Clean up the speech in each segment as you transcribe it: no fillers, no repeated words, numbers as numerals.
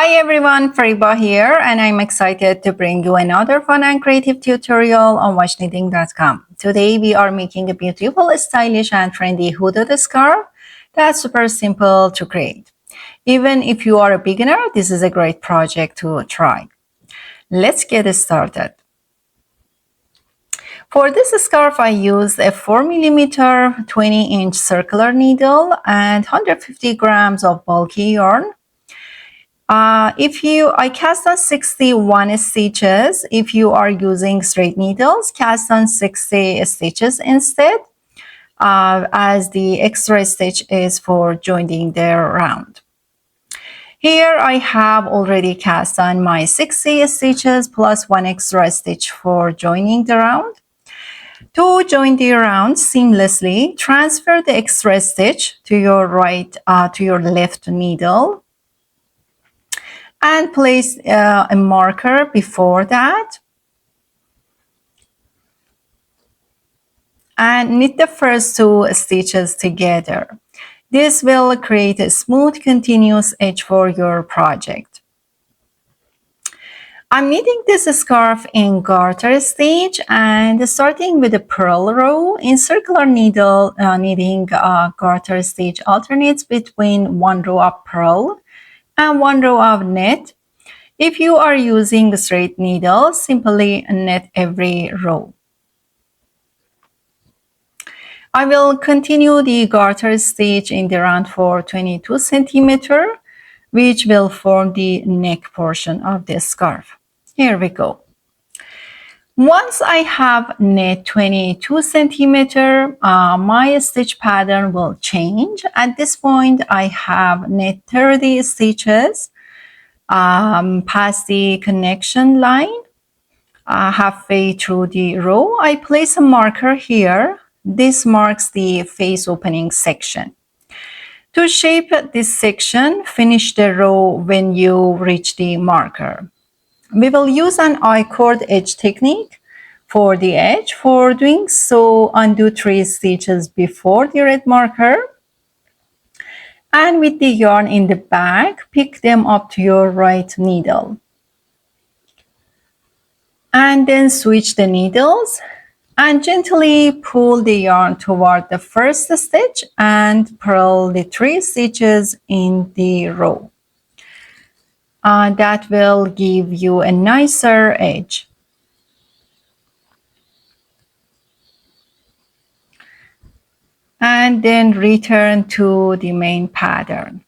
Hi everyone, Fariba here, and I'm excited to bring you another fun and creative tutorial on watchknitting.com. Today we are making a beautiful, stylish and trendy hooded scarf that's super simple to create. Even if you are a beginner, this is a great project to try. Let's get started. For this scarf, I used a 4mm 20-inch circular needle and 150 grams of bulky yarn. I cast on 61 stitches. If you are using straight needles, cast on 60 stitches instead, as the extra stitch is for joining the round. Here I have already cast on my 60 stitches plus one extra stitch for joining the round. To join the round seamlessly, transfer the extra stitch to your left needle and place a marker before that and knit the first two stitches together. This will create a smooth continuous edge for your project. I'm knitting this scarf in garter stitch and starting with a purl row. In circular needle knitting, garter stitch alternates between one row of purl and one row of knit. If you are using straight needles, simply knit every row. I will continue the garter stitch in the round for 22 centimeters, which will form the neck portion of the scarf. Here we go. Once I have knit 22 centimeters, my stitch pattern will change. At this point, I have knit 30 stitches past the connection line. Halfway through the row, I place a marker here. This marks the face opening section. To shape this section, finish the row when you reach the marker. We will use an I-cord edge technique for the edge. For doing so, undo 3 stitches before the red marker. And with the yarn in the back, pick them up to your right needle. And then switch the needles and gently pull the yarn toward the first stitch and purl the 3 stitches in the row. That will give you a nicer edge. And then return to the main pattern.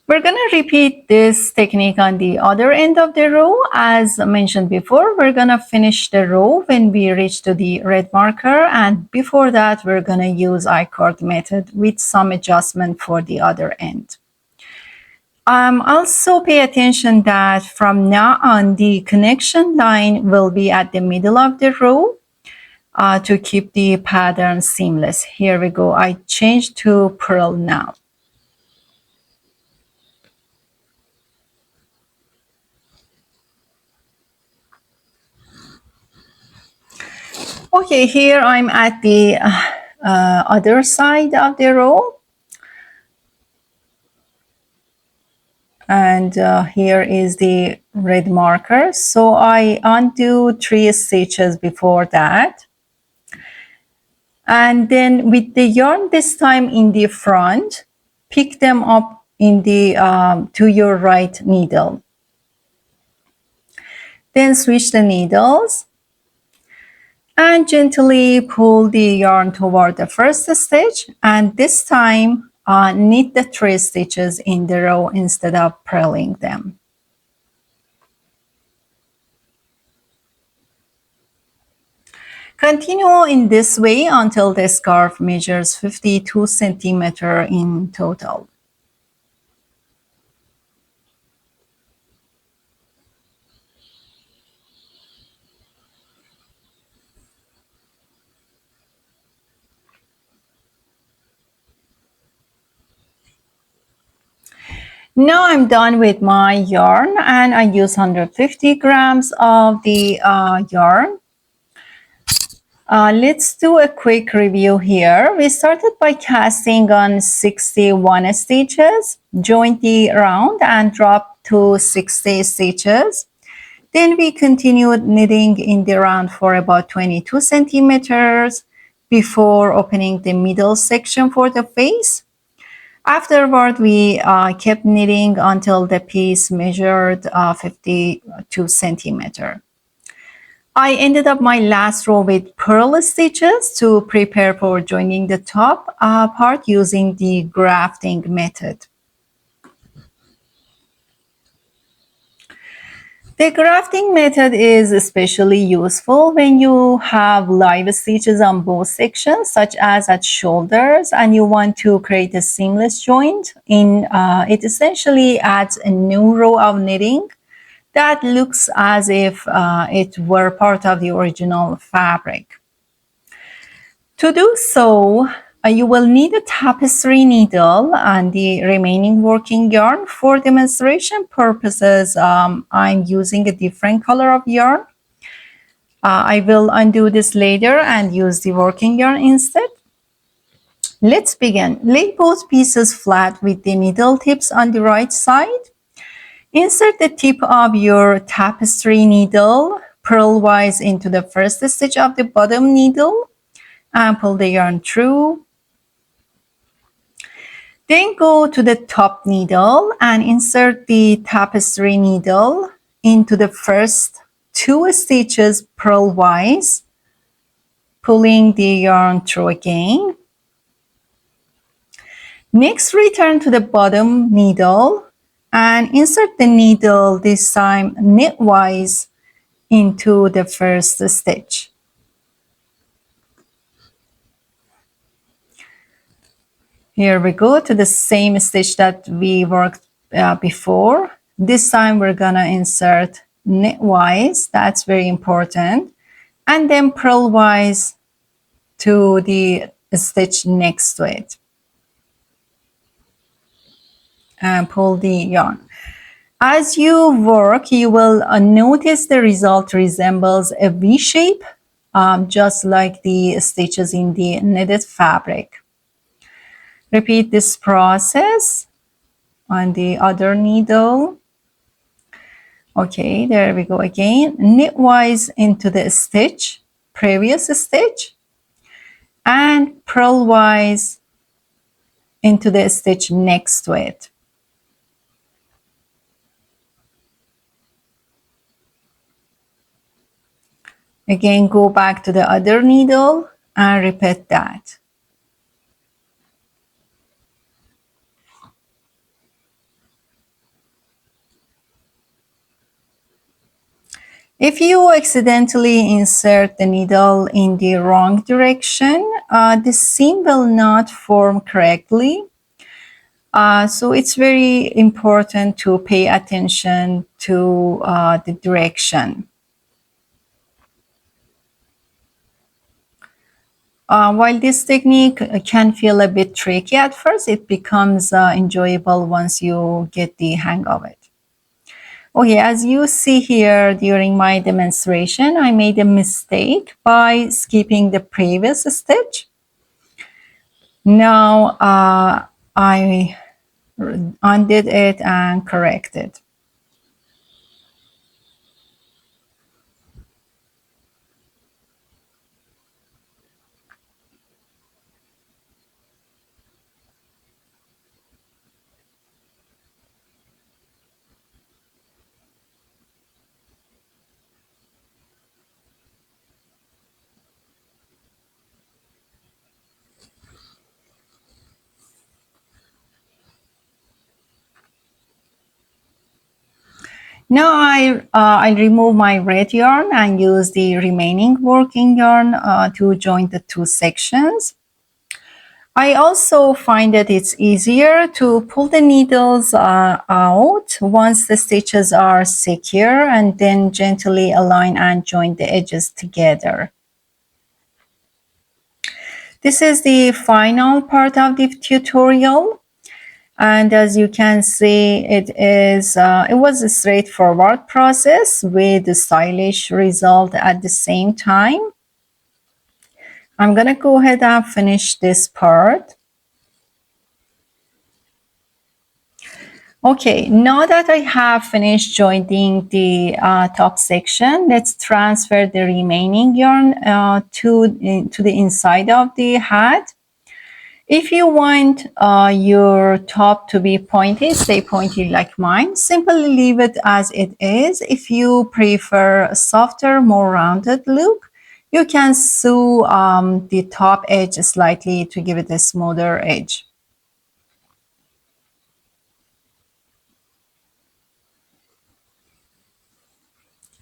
We're going to repeat this technique on the other end of the row. As mentioned before, we're going to finish the row when we reach to the red marker, and before that we're going to use I-cord method with some adjustment for the other end. Also pay attention that from now on the connection line will be at the middle of the row to keep the pattern seamless. Here we go. I changed to purl now. Okay, here I'm at the other side of the row. And here is the red marker. So I undo 3 stitches before that. And then with the yarn this time in the front, pick them up in the to your right needle. Then switch the needles and gently pull the yarn toward the first stitch, and this time knit the 3 stitches in the row instead of purling them. Continue in this way until the scarf measures 52 centimeters in total. Now I'm done with my yarn, and I use 150 grams of the yarn. Let's do a quick review here. We started by casting on 61 stitches, joined the round and dropped to 60 stitches. Then we continued knitting in the round for about 22 centimeters before opening the middle section for the face. Afterward, we kept knitting until the piece measured 52 centimeters. I ended up my last row with purl stitches to prepare for joining the top part using the grafting method. The grafting method is especially useful when you have live stitches on both sections, such as at shoulders, and you want to create a seamless joint. It essentially adds a new row of knitting that looks as if it were part of the original fabric. To do so, you will need a tapestry needle and the remaining working yarn. For demonstration purposes, I'm using a different color of yarn. I will undo this later and use the working yarn instead. Let's begin. Lay both pieces flat with the needle tips on the right side. Insert the tip of your tapestry needle purlwise into the first stitch of the bottom needle and pull the yarn through. Then go to the top needle and insert the tapestry needle into the first 2 stitches purlwise, pulling the yarn through again. Next, return to the bottom needle and insert the needle, this time knitwise, into the first stitch. Here we go to the same stitch that we worked before. This time we're gonna insert knitwise, that's very important, and then purlwise to the stitch next to it and pull the yarn. As you work, you will notice the result resembles a V shape, just like the stitches in the knitted fabric. Repeat this process on the other needle. Okay, there we go again. Knitwise into the stitch, previous stitch, and purlwise into the stitch next to it. Again, go back to the other needle and repeat that. If you accidentally insert the needle in the wrong direction, the seam will not form correctly. So it's very important to pay attention to the direction. While this technique can feel a bit tricky at first, it becomes enjoyable once you get the hang of it. Okay, as you see here during my demonstration, I made a mistake by skipping the previous stitch. Now I undid it and corrected. Now I'll remove my red yarn and use the remaining working yarn to join the 2 sections. I also find that it's easier to pull the needles out once the stitches are secure and then gently align and join the edges together. This is the final part of the tutorial. And as you can see, it was a straightforward process with a stylish result at the same time. I'm gonna go ahead and finish this part. Okay, now that I have finished joining the top section, let's transfer the remaining yarn to the inside of the hat. If you want your top to be pointy, stay pointy like mine, simply leave it as it is. If you prefer a softer, more rounded look, you can sew the top edge slightly to give it a smoother edge.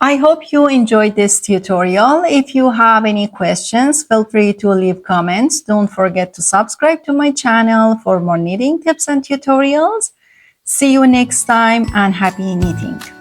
I hope you enjoyed this tutorial. If you have any questions, feel free to leave comments. Don't forget to subscribe to my channel for more knitting tips and tutorials. See you next time and happy knitting!